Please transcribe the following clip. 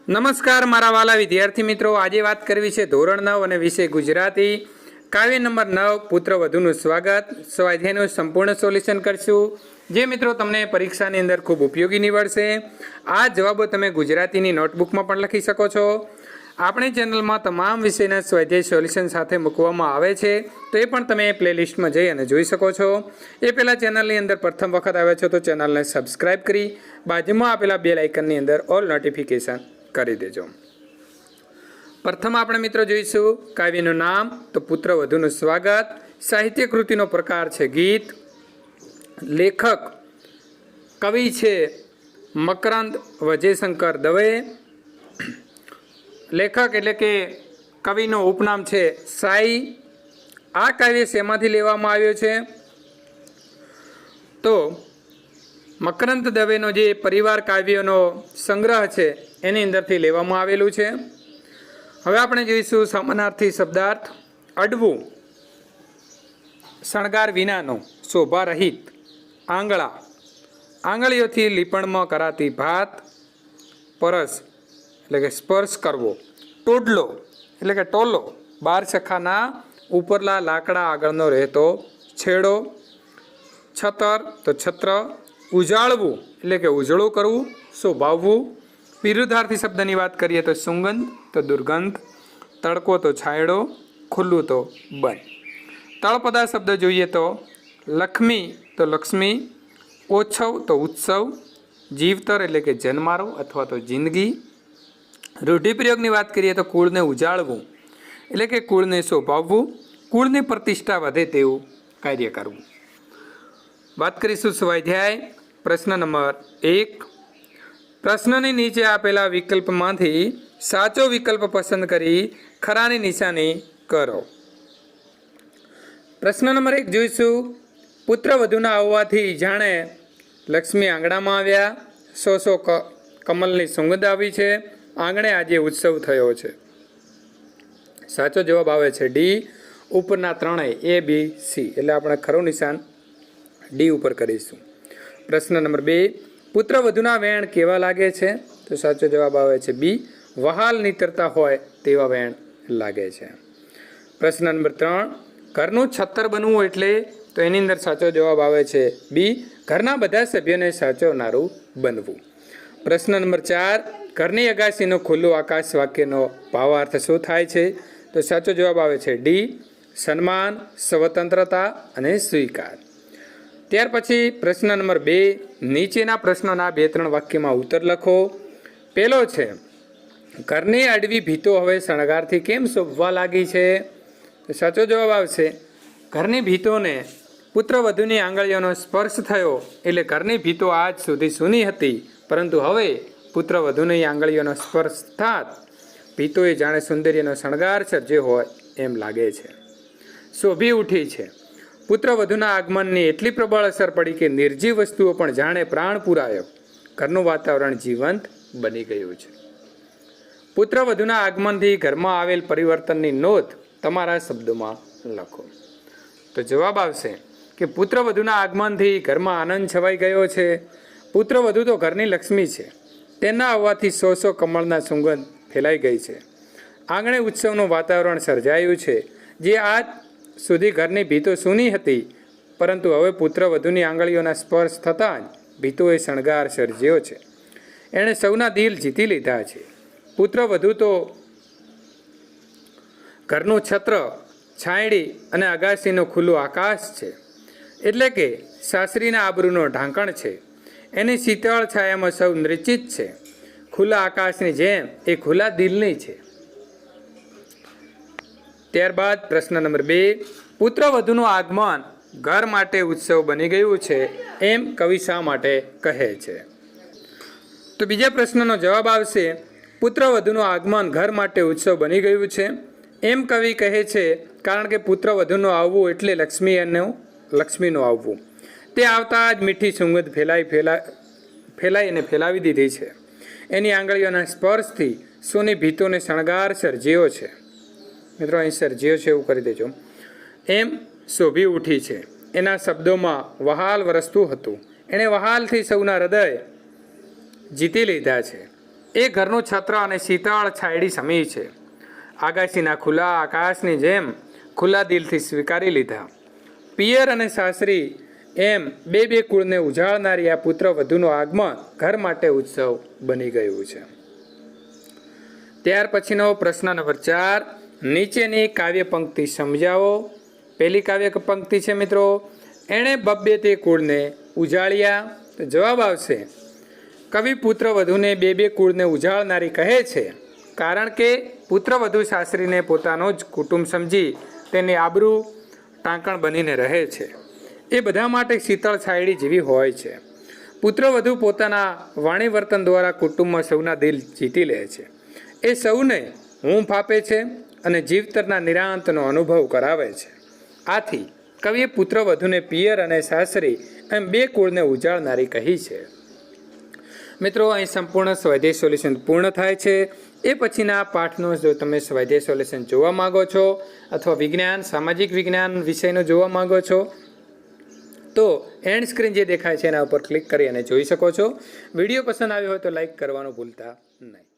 નમસ્કાર મારા વાલા વિદ્યાર્થી મિત્રો, આજે વાત કરવી છે ધોરણ 9 અને વિષય ગુજરાતી, કાવ્ય નંબર 9 પુત્રવધુનું સ્વાગત. સ્વાધ્યાયનું સંપૂર્ણ સોલ્યુશન કરશું, જે મિત્રો તમને પરીક્ષાની અંદર ખૂબ ઉપયોગી નીવડશે. આ જવાબો તમે ગુજરાતીની નોટબુકમાં પણ લખી શકો છો. આપણી ચેનલમાં તમામ વિષયના સ્વાધ્યાય સોલ્યુશન સાથે મૂકવામાં આવે છે, તો એ પણ તમે પ્લેલિસ્ટમાં જઈ અને જોઈ શકો છો. એ પહેલાં ચેનલની અંદર પ્રથમ વખત આવ્યા છો તો ચેનલને સબસ્ક્રાઈબ કરી બાજુમાં આપેલા બેલ આઇકનની અંદર ઓલ નોટિફિકેશન કરી દેજો. પ્રથમ આપણે મિત્રો જોઈશું કાવ્યનું નામ, તો પુત્રવધુનું સ્વાગત. સાહિત્ય કૃતિનો પ્રકાર છે ગીત. લેખક કવિ છે મકરંદ વજયશંકર દવે. લેખક એટલે કે કવિનું ઉપનામ છે સાઈ. આ કાવ્ય શેમાંથી લેવામાં આવ્યો છે? તો મકરંદ દવેનો જે પરિવાર કાવ્યોનો સંગ્રહ છે એની અંદરથી લેવામાં આવેલું છે. હવે આપણે જોઈશું સમાનાર્થી શબ્દાર્થ. અડવું, શણગાર વિનાનો, શોભા રહિત. આંગળા, આંગળીઓથી લીપણમાં કરાતી ભાત. પરસ એટલે કે સ્પર્શ કરવો. ટોડલો એટલે કે ટોલો, બાર સખાના ઉપરલા લાકડા આગળનો રહેતો છેડો. છતર તો છત્ર. ઉજાળવું એટલે કે ઉજળું કરવું, શોભાવવું. વિરુદ્ધાર્થી શબ્દની વાત કરીએ તો સુગંધ તો દુર્ગંધ. તડકો તો છાંયડો, ખુલ્લું તો બંધ. તળપદા શબ્દ જોઈએ તો લક્ષ્મી તો લક્ષ્મી. ઓછવ તો ઉત્સવ. જીવતર એટલે કે જન્મારો અથવા તો જિંદગી. રૂઢિપ્રયોગની વાત કરીએ તો કુળને ઉજાળવું એટલે કે કુળને શોભાવવું, કુળની પ્રતિષ્ઠા વધે તેવું કાર્ય કરવું. વાત કરીશું સ્વાધ્યાય. પ્રશ્ન નંબર 1. પ્રશ્નની નીચે આપેલા વિકલ્પમાંથી સાચો વિકલ્પ પસંદ કરી ખરાની નિશાની કરો. પ્રશ્ન નંબર 1 જોઈશું. પુત્રવધુના આવવાથી જાણે લક્ષ્મી આંગણામાં આવ્યા. સો કમલની સુગંધ આવી છે. આંગણે આજે ઉત્સવ થયો છે. સાચો જવાબ આવે છે ડી. ઉપરના ત્રણેય એ બી સી, એટલે આપણે ખરું નિશાન ડી ઉપર કરીશું. પ્રશ્ન નંબર 2. પુત્રવધુના વેણ કેવા લાગે છે? તો સાચો જવાબ આવે છે બી. વહાલ નીતરતા હોય તેવા વેણ લાગે છે. પ્રશ્ન નંબર 3. ઘરનું છત્તર બનવું એટલે? તો એની અંદર સાચો જવાબ આવે છે બી. ઘરના બધા સભ્યોને સાચવનારું બનવું. પ્રશ્ન નંબર 4. ઘરની અગાસીનું ખુલ્લું આકાશ વાક્યનો ભાવાર્થ શું થાય છે? તો સાચો જવાબ આવે છે ડી. સન્માન, સ્વતંત્રતા અને સ્વીકાર. ત્યાર પછી પ્રશ્ન નંબર 2. નીચેના પ્રશ્નોના 2-3 વાક્યમાં ઉત્તર લખો. પહેલો છે, ઘરની અડવી ભીતો હવે શણગારથી કેમ શોભવા લાગી છે? તો સાચો જવાબ આવશે ઘરની ભીતોને પુત્રવધુની આંગળીઓનો સ્પર્શ થયો, એટલે ઘરની ભીતો આજ સુધી સૂની હતી, પરંતુ હવે પુત્રવધુની આંગળીઓનો સ્પર્શ થાત ભીતોએ જાણે સૌંદર્યનો શણગાર સર્જ્યો હોય એમ લાગે છે. શોભી ઉઠી છે. પુત્રવધુના આગમનની એટલી પ્રબળ અસર પડી કે નિર્જીવ વસ્તુઓ પણ જાણે પ્રાણ પુરાયો. ઘરનું વાતાવરણ જીવંત બની ગયું છે. પુત્રવધુના આગમનથી ઘરમાં આવેલ પરિવર્તનની નોંધ તમારા શબ્દોમાં લખો. તો જવાબ આવશે કે પુત્રવધુના આગમનથી ઘરમાં આનંદ છવાઈ ગયો છે. પુત્રવધુ તો ઘરની લક્ષ્મી છે. તેના આવવાથી સો કમળના સુગંધ ફેલાઈ ગઈ છે. આંગણે ઉત્સવનું વાતાવરણ સર્જાયું છે. જે આજ સુધી ઘરની ભીતો સૂની હતી, પરંતુ હવે પુત્રવધુની આંગળીઓના સ્પર્શ થતાં જ ભીતોએ શણગાર સર્જ્યો છે. એણે સૌના દિલ જીતી લીધા છે. પુત્રવધુ તો ઘરનું છત્ર, છાંયડી અને અગાસીનું ખુલ્લું આકાશ છે, એટલે કે સાસરીના આબરૂનો ઢાંકણ છે. એની શીતળ છાયામાં સૌ નિશ્ચિત છે. ખુલ્લા આકાશની જેમ એ ખુલ્લા દિલની છે. ત્યારબાદ પ્રશ્ન નંબર 2. પુત્રવધુનું આગમન ઘર માટે ઉત્સવ બની ગયું છે એમ કવિ શા માટે કહે છે? તો બીજા પ્રશ્નનો જવાબ આવશે પુત્રવધુનું આગમન ઘર માટે ઉત્સવ બની ગયું છે એમ કવિ કહે છે કારણ કે પુત્રવધુનું આવવું એટલે લક્ષ્મીનું આવવું. તે આવતા જ મીઠી સુગંધ ફેલાઈ અને ફેલાવી દીધી છે. એની આંગળીઓના સ્પર્શથી સોની ભીતોને શણગાર સર્જ્યો છે. મિત્રો અહીં સર્જ્યો છે એવું કરી દેજો. એમ શોભી ઉઠી છે. એના શબ્દોમાં વહાલ વરસતું હતું. એણે વહાલથી સૌના હૃદય જીતી લીધા છે. એ ઘરનું છત્ર અને શીતળ છાયડી સમી છે. આગાશીના ખુલ્લા આકાશની જેમ ખુલ્લા દિલથી સ્વીકારી લીધા. પિયર અને સાસરી એમ બે કુળને ઉજાળનારી આ પુત્ર વધુનું આગમન ઘર માટે ઉત્સવ બની ગયું છે. ત્યાર પછીનો પ્રશ્ન નંબર 4, નીચેની કાવ્ય પંક્તિ સમજાવો. પહેલી કાવ્ય પંક્તિ છે મિત્રો, એણે બબ્બે તે કુળને ઉજાળ્યા. તો જવાબ આવશે, કવિ પુત્ર વધુને બે કુળને ઉજાળનારી કહે છે, કારણ કે પુત્ર વધુ સાસરીને પોતાનો જ કુટુંબ સમજી તેની આબરૂ ટાંકણ બનીને રહે છે. એ બધા માટે શીતળ છાયડી જેવી હોય છે. પુત્ર વધુ પોતાના વાણી વર્તન દ્વારા કુટુંબમાં સૌના દિલ જીતી લે છે. એ સૌને હૂંફ આપે છે અને જીવતરના નિરાંતનો અનુભવ કરાવે છે. આથી કવિએ પુત્ર વધુને પિયર અને સાસરી એમ બે કુળને ઉજાળનારી કહી છે. મિત્રો, અહીં સંપૂર્ણ સ્વાધ્યાય સોલ્યુશન પૂર્ણ થાય છે. એ પછીના પાઠનું જો તમે સ્વાધ્યાય સોલ્યુશન જોવા માગો છો અથવા વિજ્ઞાન, સામાજિક વિજ્ઞાન વિષયનું જોવા માગો છો તો એન્ડ સ્ક્રીન જે દેખાય છે એના ઉપર ક્લિક કરી અને જોઈ શકો છો. વિડીયો પસંદ આવ્યો હોય તો લાઈક કરવાનું ભૂલતા નહીં.